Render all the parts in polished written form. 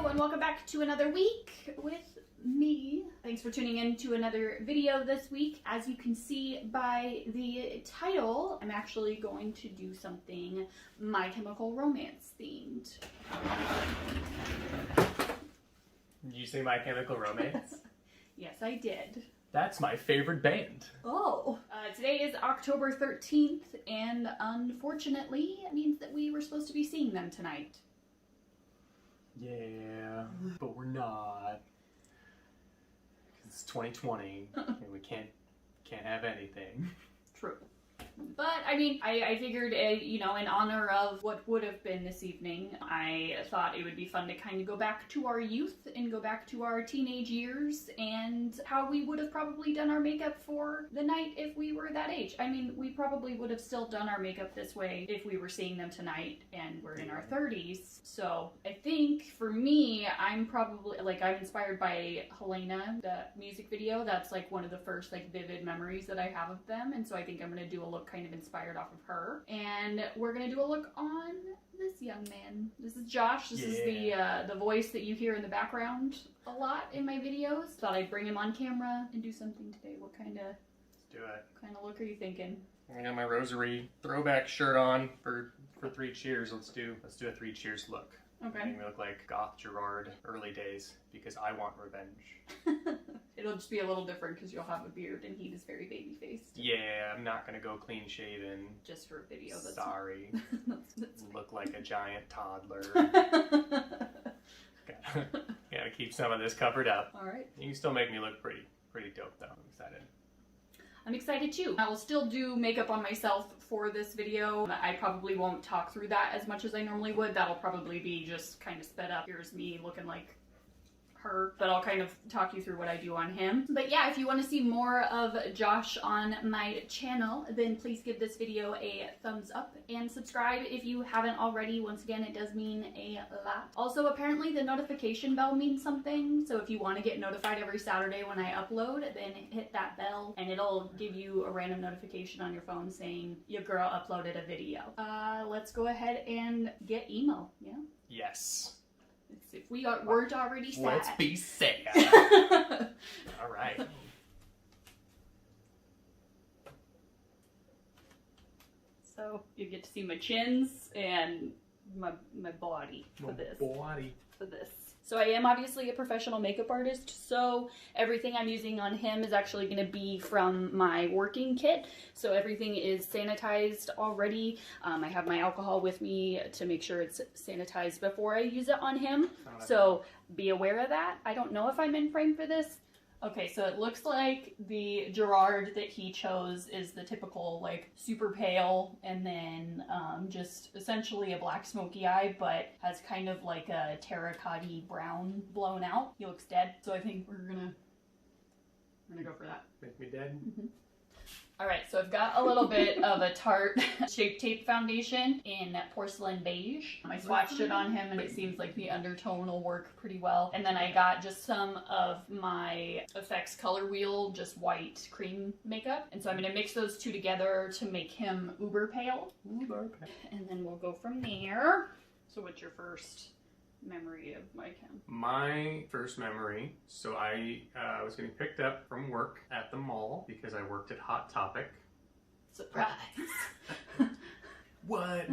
and welcome back to another week with me. Thanks for tuning in to another video this week. As you can see by the title, I'm actually going to do something My Chemical Romance themed. Did you say My Chemical Romance? Yes, I did. That's my favorite band. Oh. Today is October 13th, and unfortunately, it means that we were supposed to be seeing them tonight. Yeah, but we're not. It's 2020, and we can't have anything. True. But, I mean, I figured, you know, in honor of what would have been this evening, I thought it would be fun to kind of go back to our youth and go back to our teenage years and how we would have probably done our makeup for the night if we were that age. I mean, we probably would have still done our makeup this way if we were seeing them tonight and we're in our 30s. So, I think, for me, I'm probably, like, I'm inspired by Helena, the music video. That's, like, one of the first, like, vivid memories that I have of them, and so I think I'm gonna do a look kind of inspired off of her, and we're gonna do a look on this young man. This is Josh. This is the voice that you hear in the background a lot in my videos. Thought I'd bring him on camera and do something today. What kind of look are you thinking? I got my rosary throwback shirt on for 3 cheers. Let's do a 3 cheers look. Okay. Making me look like Goth Gerard early days because I want revenge. It'll just be a little different because you'll have a beard and he is very baby-faced. Yeah, I'm not gonna go clean shaven. Just for a video. That's Sorry. that's Look like a giant toddler. Gotta keep some of this covered up. Alright. You can still make me look pretty dope though. I'm excited. I'm excited too. I will still do makeup on myself for this video. I probably won't talk through that as much as I normally would. That'll probably be just kind of sped up. Here's me looking like her, but I'll kind of talk you through what I do on him. But yeah, if you want to see more of Josh on my channel, then please give this video a thumbs up and subscribe if you haven't already. Once again, it does mean a lot. Also, apparently the notification bell means something, so if you want to get notified every Saturday when I upload, then hit that bell and it'll give you a random notification on your phone saying your girl uploaded a video. Let's go ahead and get emo, yeah? Yes. If we weren't already sad. Let's be sad. All right. So you get to see my chins and my body for this. So I am obviously a professional makeup artist, so everything I'm using on him is actually going to be from my working kit. So everything is sanitized already. I have my alcohol with me to make sure it's sanitized before I use it on him. So be aware of that. I don't know if I'm in frame for this. Okay, so it looks like the Gerard that he chose is the typical, like, super pale and then just essentially a black smoky eye, but has kind of like a terracotta brown blown out. He looks dead, so I think we're gonna go for that. Make me dead? Mm-hmm. Alright, so I've got a little bit of a Tarte Shape Tape foundation in Porcelain Beige. I swatched it on him and it seems like the undertone will work pretty well. And then I got just some of my Effects Color Wheel, just white cream makeup. And so I'm going to mix those two together to make him uber pale. Uber pale. And then we'll go from there. So what's your first memory of my chem? My first memory, so I was getting picked up from work at the mall because I worked at Hot Topic. Surprise! What?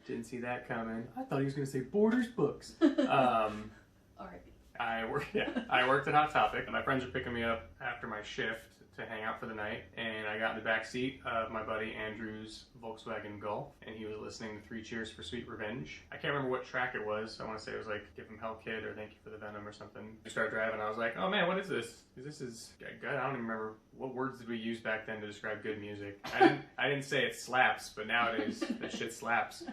Didn't see that coming. I thought he was going to say Borders Books. R.I.P. I worked at Hot Topic. My friends were picking me up after my shift to hang out for the night, and I got in the back seat of my buddy Andrew's Volkswagen Golf, and he was listening to 3 Cheers for Sweet Revenge. I can't remember what track it was. I want to say it was like Give 'Em Hell Kid or Thank You for the Venom or something. We started driving, I was like, oh man, what is this? This is good. I don't even remember what words did we use back then to describe good music. I didn't say it slaps, but nowadays that shit slaps.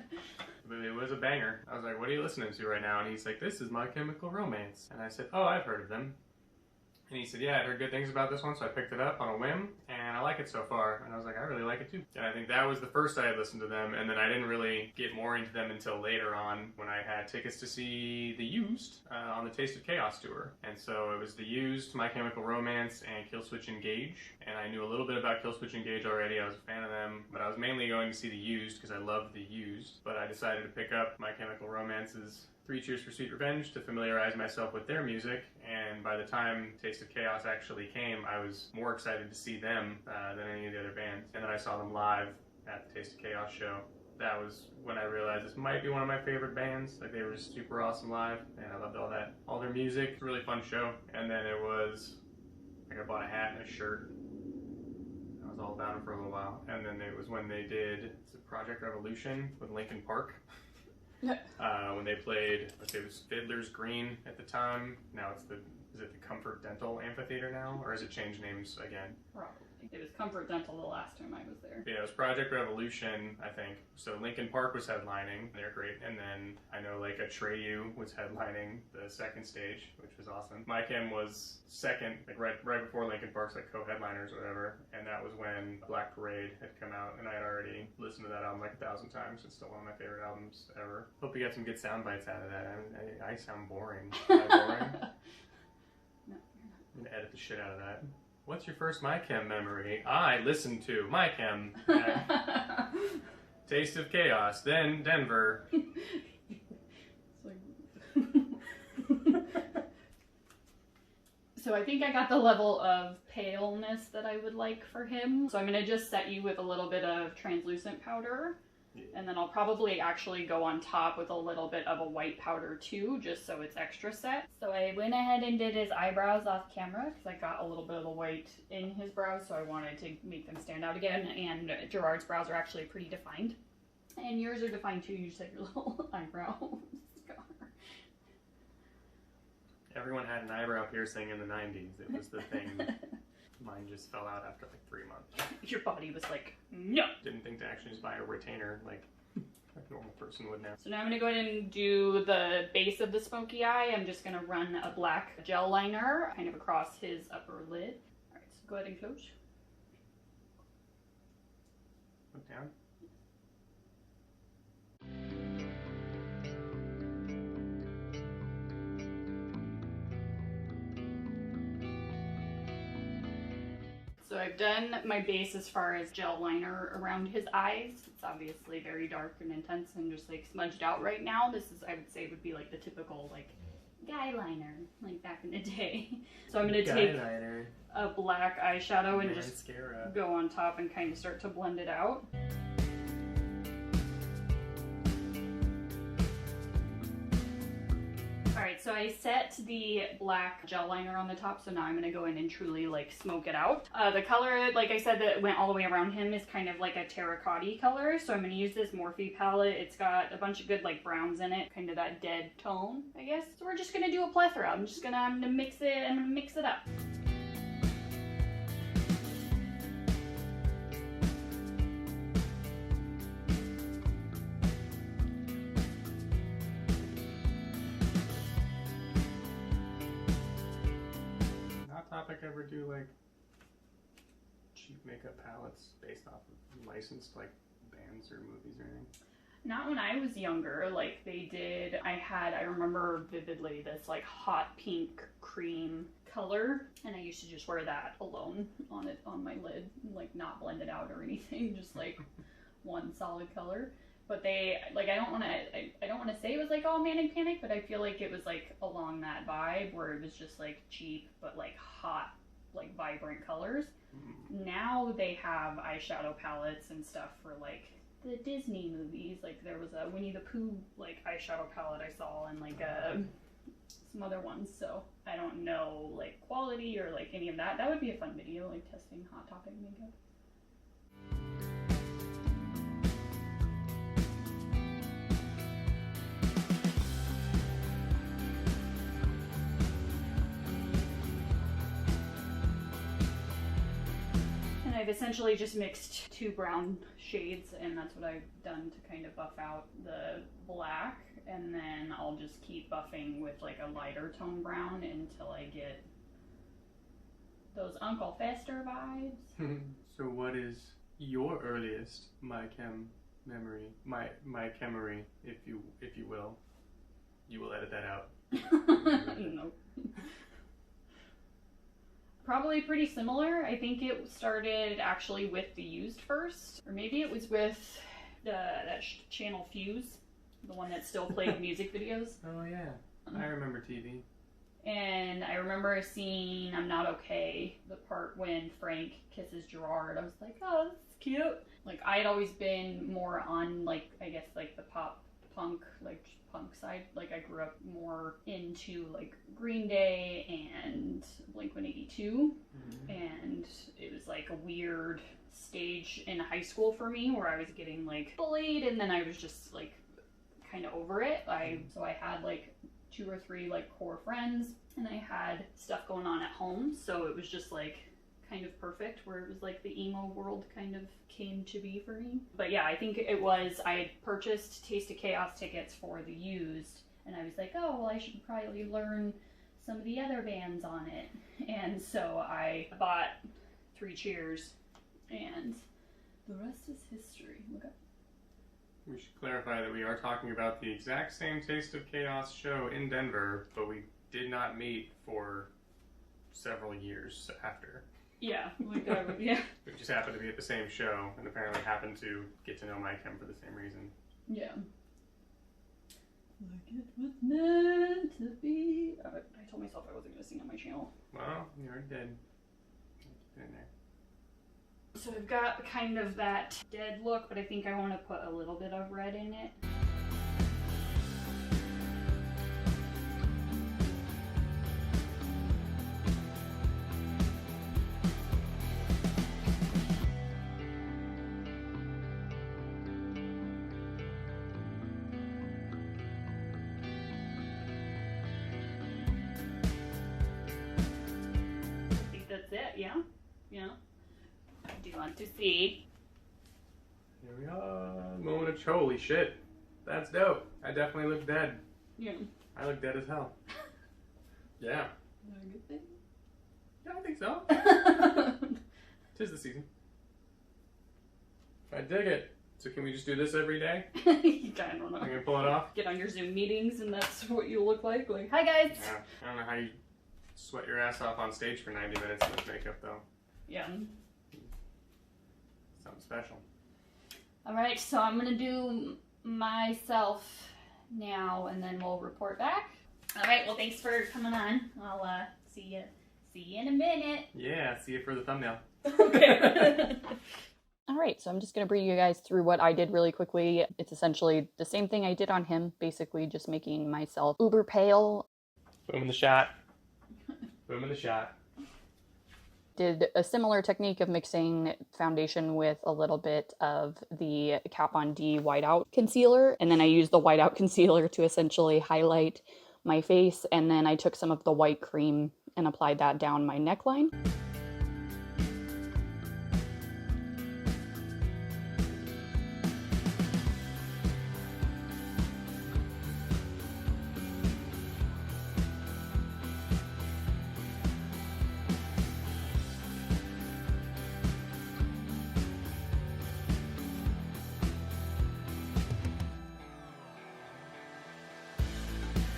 But it was a banger. I was like, what are you listening to right now? And he's like, this is My Chemical Romance. And I said, oh, I've heard of them. And he said, yeah, I'd heard good things about this one, so I picked it up on a whim, and I I like it so far. And I was like, I really like it too. And I think that was the first I had listened to them, and then I didn't really get more into them until later on when I had tickets to see The Used on the Taste of Chaos tour. And so it was The Used, My Chemical Romance, and Killswitch Engage. And I knew a little bit about Killswitch Engage already. I was a fan of them, but I was mainly going to see The Used because I loved The Used. But I decided to pick up My Chemical Romance's Three Cheers for Sweet Revenge to familiarize myself with their music, and by the time Taste of Chaos actually came, I was more excited to see them than any of the other bands. And then I saw them live at the Taste of Chaos show. That was when I realized this might be one of my favorite bands. Like, they were just super awesome live, and I loved all their music. It was a really fun show. And then it was, like, I bought a hat and a shirt. I was all about it for a little while. And then it was when they did Project Revolution with Linkin Park. When they played, let's say it was Fiddler's Green at the time. Now is it the Comfort Dental Amphitheater now, or has it changed names again? Probably. It was Comfort Dental the last time I was there. Yeah, it was Project Revolution, I think. So Linkin Park was headlining. They're great. And then I know like Atreyu was headlining the second stage, which was awesome. My Chem was second, like right before Linkin Park's like co-headliners or whatever. And that was when Black Parade had come out, and I had already listened to that album like 1,000 times. It's still one of my favorite albums ever. Hope you got some good sound bites out of that. I sound boring. Am I boring? No, I'm gonna edit the shit out of that. What's your first My Chem memory? I listened to My Chem. Taste of Chaos, then Denver. So I think I got the level of paleness that I would like for him. So I'm going to just set you with a little bit of translucent powder. Yeah. And then I'll probably actually go on top with a little bit of a white powder too, just so it's extra set. So I went ahead and did his eyebrows off camera because I got a little bit of the white in his brows, so I wanted to make them stand out again. And Gerard's brows are actually pretty defined. And yours are defined too, you just have your little eyebrow scar. Everyone had an eyebrow piercing in the 90s. It was the thing. Mine just fell out after like 3 months. Your body was like, no! Didn't think to actually just buy a retainer like a normal person would now. So now I'm going to go ahead and do the base of the smoky eye. I'm just going to run a black gel liner kind of across his upper lid. Alright, so go ahead and close. Look down. So I've done my base as far as gel liner around his eyes. It's obviously very dark and intense and just like smudged out right now. This is, I would say, would be like the typical like guy liner, like back in the day. So I'm going to take a black eyeshadow and just go on top and kind of start to blend it out. Alright, so I set the black gel liner on the top, so now I'm going to go in and truly like smoke it out. The color, like I said, that went all the way around him is kind of like a terracotta color, so I'm going to use this Morphe palette. It's got a bunch of good like browns in it, kind of that dead tone, I guess. So we're just going to do a plethora. I'm going to mix it up. Topic ever do like cheap makeup palettes based off of licensed like bands or movies or anything? Not when I was younger. Like they did, I remember vividly this like hot pink cream color, and I used to just wear that alone on my lid, like not blend it out or anything, just like one solid color. But they, like, I don't want to say it was like all Manic Panic, but I feel like it was like along that vibe where it was just like cheap but like hot, like vibrant colors. Now they have eyeshadow palettes and stuff for like the Disney movies. Like there was a Winnie the Pooh like eyeshadow palette I saw, and like some other ones. So I don't know like quality or like any of that. That would be a fun video, like testing Hot Topic makeup. I've essentially just mixed two brown shades, and that's what I've done to kind of buff out the black, and then I'll just keep buffing with like a lighter tone brown until I get those Uncle Fester vibes. So what is your earliest MyChem memory? My chemery, if you will. You will edit that out. No. Probably pretty similar. I think it started actually with the used first, or maybe it was with that channel Fuse, the one that still played music videos. Oh yeah, I remember TV. And I remember seeing I'm Not Okay, the part when Frank kisses Gerard. I was like, oh, that's cute. Like, I had always been more on, like, I guess, like, the pop punk, like, punk side. Like, I grew up more into, like, Green Day and Blink-182. And it was, like, a weird stage in high school for me where I was getting, like, bullied, and then I was just, like, kind of over it. So I had, like, 2 or 3 like core friends, and I had stuff going on at home, so it was just like kind of perfect where it was like the emo world kind of came to be for me. But yeah, I think it was, I had purchased Taste of Chaos tickets for the used, and I was like, oh well, I should probably learn some of the other bands on it, and so I bought 3 Cheers, and the rest is history. Look up. We should clarify that we are talking about the exact same Taste of Chaos show in Denver, but we did not meet for several years after. Yeah, like yeah. We just happened to be at the same show, and apparently happened to get to know MyChem for the same reason. Yeah. Like it was meant to be. I told myself I wasn't going to sing on my channel. Well, you already did. Keep it in there. So I've got kind of that dead look, but I think I want to put a little bit of red in it. I think that's it, yeah? Yeah. Do you want to see? Here we are. Moment of holy shit. That's dope. I definitely look dead. Yeah. I look dead as hell. Yeah. Is that a good thing? Yeah, I think so. 'Tis the season. I dig it. So can we just do this every day? You kind of don't know. Can we pull it off? Get on your Zoom meetings and that's what you look like. Like, hi guys! Yeah. I don't know how you sweat your ass off on stage for 90 minutes in this makeup though. Yeah. Something special. Alright, so I'm gonna do myself now and then we'll report back. Alright, well thanks for coming on. I'll see you in a minute. Yeah, see you for the thumbnail. Okay. Alright, so I'm just going to bring you guys through what I did really quickly. It's essentially the same thing I did on him, basically just making myself uber pale. Boom in the shot. Boom in the shot. Did a similar technique of mixing foundation with a little bit of the Kat Von D whiteout concealer, and then I used the whiteout concealer to essentially highlight my face, and then I took some of the white cream and applied that down my neckline.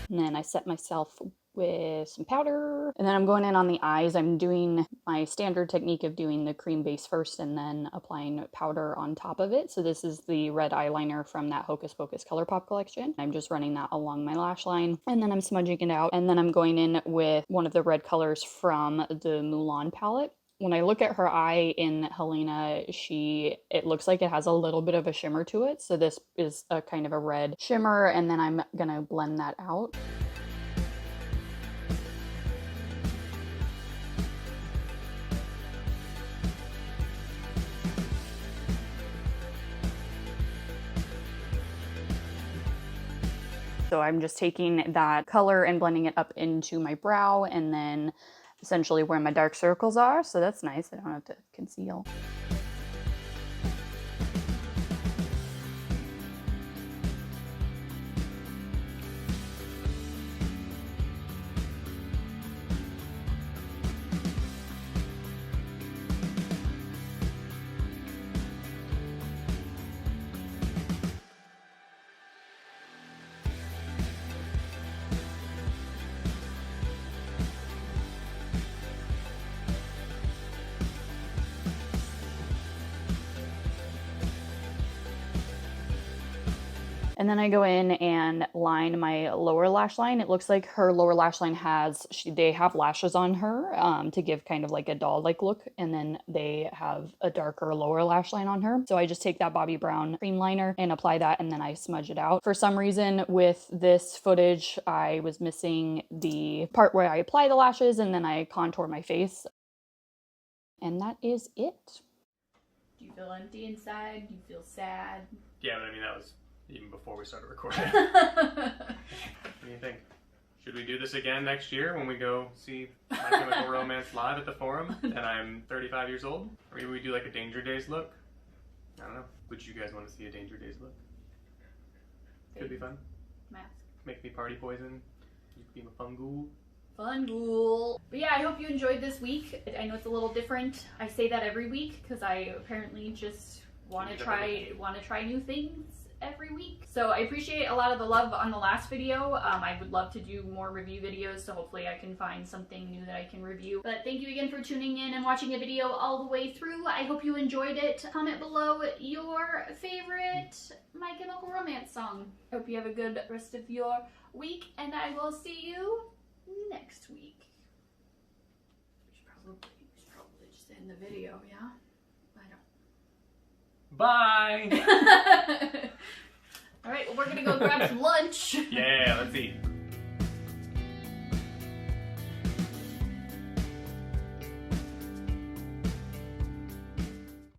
And then I set myself with some powder. And then I'm going in on the eyes. I'm doing my standard technique of doing the cream base first and then applying powder on top of it. So this is the red eyeliner from that Hocus Pocus ColourPop collection. I'm just running that along my lash line. And then I'm smudging it out. And then I'm going in with one of the red colors from the Mulan palette. When I look at her eye in Helena, it looks like it has a little bit of a shimmer to it. So this is a kind of a red shimmer, and then I'm gonna blend that out. So I'm just taking that color and blending it up into my brow, and then essentially where my dark circles are, so that's nice. I don't have to conceal. And then I go in and line my lower lash line. It looks like her lower lash line they have lashes on her to give kind of like a doll-like look. And then they have a darker lower lash line on her. So I just take that Bobbi Brown cream liner and apply that, and then I smudge it out. For some reason with this footage, I was missing the part where I apply the lashes and then I contour my face. And that is it. Do you feel empty inside? Do you feel sad? Yeah, but I mean, that was even before we started recording. What do you think? Should we do this again next year when we go see My Chemical Romance live at the Forum and I'm 35 years old? Or maybe we do like a Danger Days look? I don't know. Would you guys want to see a Danger Days look? Could be fun. Mask. Make me party poison. You could be a fun ghoul. Fun ghoul. But yeah, I hope you enjoyed this week. I know it's a little different. I say that every week because I apparently just want to try new things every week. So I appreciate a lot of the love on the last video. I would love to do more review videos, so hopefully I can find something new that I can review. But thank you again for tuning in and watching a video all the way through. I hope you enjoyed it. Comment below your favorite My Chemical Romance song. Hope you have a good rest of your week, and I will see you next week. We should probably just end the video, yeah? I don't. Bye! Alright, well, we're gonna go grab some lunch. Yeah, let's eat.